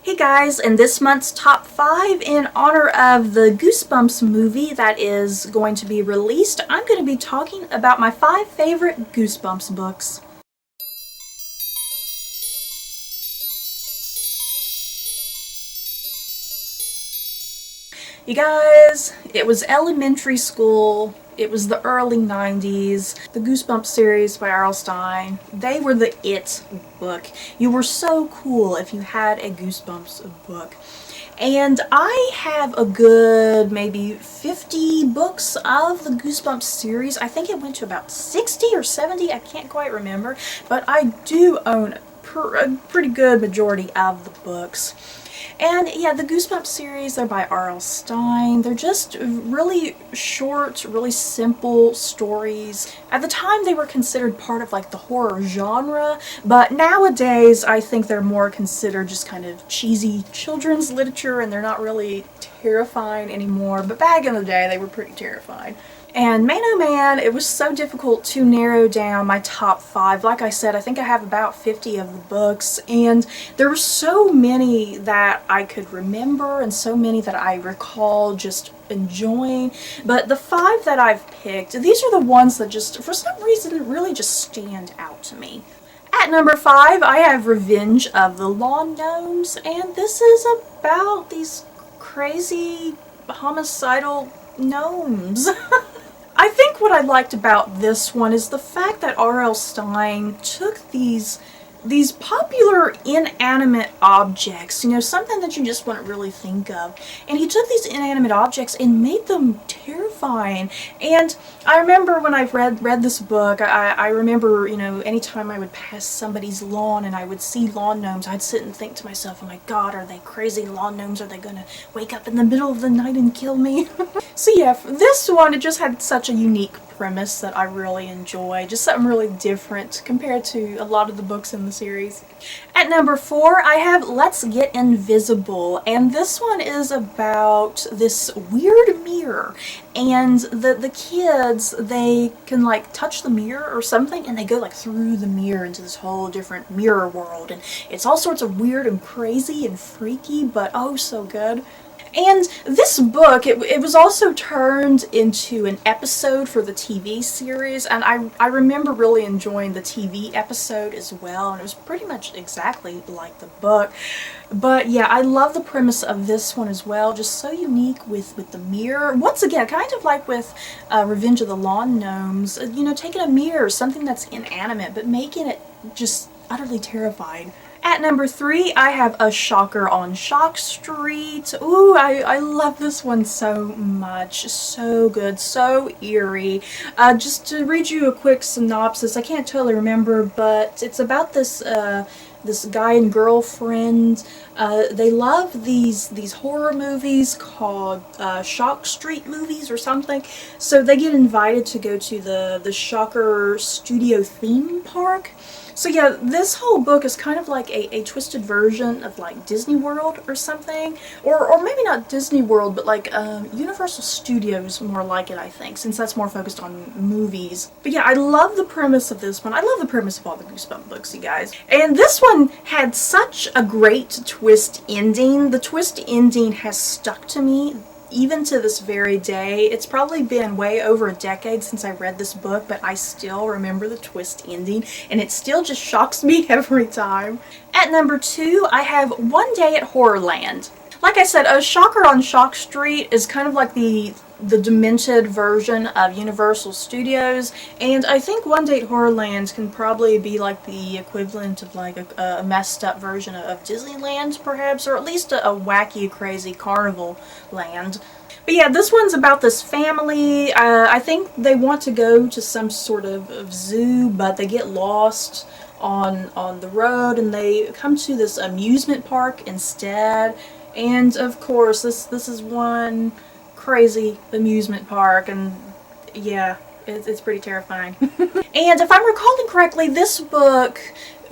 Hey guys, in this month's top 5 in honor of the Goosebumps movie that is going to be released, I'm going to be talking about my 5 favorite Goosebumps books. You guys, it was elementary school. It was the early 90s. The Goosebumps series by R.L. Stine, they were the it book. You were so cool if you had a Goosebumps book. And I have a good maybe 50 books of the Goosebumps series. I think it went to about 60 or 70, I can't quite remember. But I do own a pretty good majority of the books. And yeah, the Goosebumps series, they're by R.L. Stine. They're just really short, really simple stories. At the time, they were considered part of like the horror genre, but nowadays I think they're more considered just kind of cheesy children's literature, and they're not really terrifying anymore. But back in the day, they were pretty terrifying. And man oh man, it was so difficult to narrow down my top 5. Like I said, I think I have about 50 of the books, and there were so many that I could remember and so many that I recall just enjoying. But the 5 that I've picked, these are the ones that just, for some reason, really just stand out to me. At number 5, I have Revenge of the Lawn Gnomes, and this is about these crazy homicidal gnomes. I think what I liked about this one is the fact that R.L. Stine took these popular inanimate objects, you know, something that you just wouldn't really think of, and he took these inanimate objects and made them terrifying. And I remember when I read this book, I remember, you know, anytime I would pass somebody's lawn and I would see lawn gnomes, I'd sit and think to myself, oh my god, are they crazy lawn gnomes? Are they gonna wake up in the middle of the night and kill me? So yeah, for this one, it just had such a unique premise that I really enjoy. Just something really different compared to a lot of the books in the series. At number 4, I have Let's Get Invisible, and this one is about this weird mirror, and the kids, they can like touch the mirror or something, and they go like through the mirror into this whole different mirror world, and it's all sorts of weird and crazy and freaky, but oh so good. And this book, it was also turned into an episode for the TV series, and I remember really enjoying the TV episode as well, and it was pretty much exactly like the book. But yeah, I love the premise of this one as well, just so unique with the mirror. Once again, kind of like with Revenge of the Lawn Gnomes, you know, taking a mirror, something that's inanimate, but making it just utterly terrifying. At number 3, I have A Shocker on Shock Street. Ooh, I love this one so much. So good, so eerie. Just to read you a quick synopsis, I can't totally remember, but it's about this this guy and girlfriend. They love these horror movies called Shock Street movies or something. So they get invited to go to the Shocker Studio theme park. So yeah, this whole book is kind of like a twisted version of like Disney World or something. Or maybe not Disney World, but like Universal Studios more like it, I think, since that's more focused on movies. But yeah, I love the premise of this one. I love the premise of all the Goosebumps books, you guys. And this one had such a great twist ending. The twist ending has stuck to me even to this very day. It's probably been way over a decade since I read this book, but I still remember the twist ending, and it still just shocks me every time. At number 2, I have One Day at HorrorLand. Like I said, A Shocker on Shock Street is kind of like the demented version of Universal Studios, and I think One Day at HorrorLand can probably be like the equivalent of like a messed up version of Disneyland, perhaps, or at least a wacky, crazy carnival land. But yeah, this one's about this family. I think they want to go to some sort of zoo, but they get lost on the road, and they come to this amusement park instead. And of course, this is one crazy amusement park, and yeah, it's pretty terrifying. And if I'm recalling correctly, this book,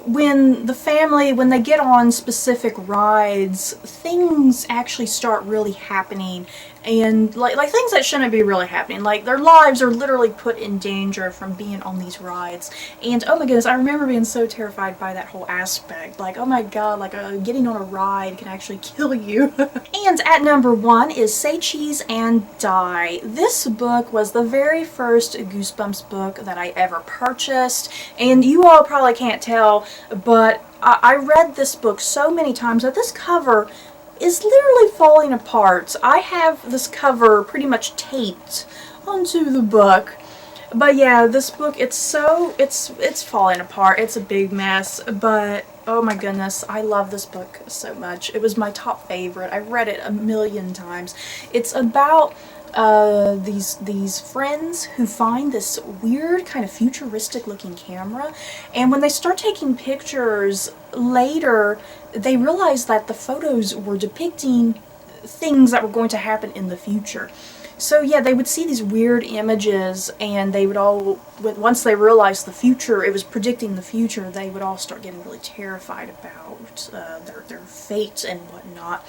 when they get on specific rides, things actually start really happening and like things that shouldn't be really happening. Like their lives are literally put in danger from being on these rides. And oh my goodness, I remember being so terrified by that whole aspect. Like, oh my god, like getting on a ride can actually kill you. And at number 1 is Say Cheese and Die. This book was the very first Goosebumps book that I ever purchased, and you all probably can't tell, but I read this book so many times that this cover is literally falling apart. I have this cover pretty much taped onto the book. But yeah, this book, it's falling apart. It's a big mess, but oh my goodness, I love this book so much. It was my top favorite. I've read it a million times. It's about these friends who find this weird kind of futuristic looking camera, and when they start taking pictures later, they realize that the photos were depicting things that were going to happen in the future. So yeah, they would see these weird images, and they would all, once they realized the future, it was predicting the future, they would all start getting really terrified about their fate and whatnot.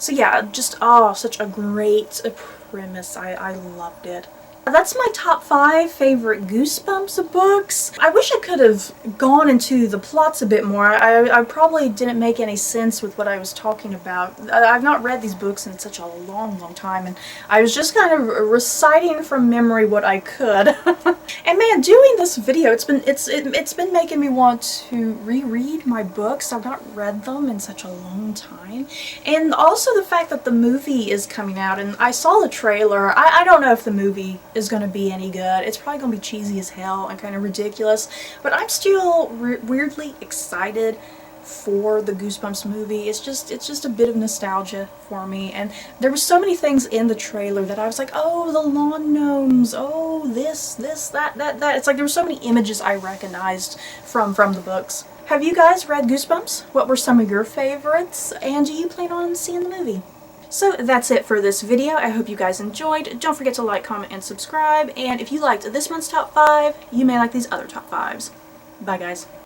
So yeah, just, oh, such a great premise. I loved it. That's my top 5 favorite Goosebumps books. I wish I could have gone into the plots a bit more. I probably didn't make any sense with what I was talking about. I've not read these books in such a long time, and I was just kind of reciting from memory what I could. And man, doing this video, it's been making me want to reread my books. I've not read them in such a long time. And also the fact that the movie is coming out, and I saw the trailer. I don't know if the movie is going to be any good. It's probably going to be cheesy as hell and kind of ridiculous, but I'm still weirdly excited for the Goosebumps movie. It's just a bit of nostalgia for me, and there were so many things in the trailer that I was like, oh, the lawn gnomes, oh, this, that. It's like there were so many images I recognized from the books. Have you guys read Goosebumps? What were some of your favorites, and do you plan on seeing the movie? So that's it for this video. I hope you guys enjoyed. Don't forget to like, comment, and subscribe. And if you liked this month's top 5, you may like these other top 5s. Bye guys.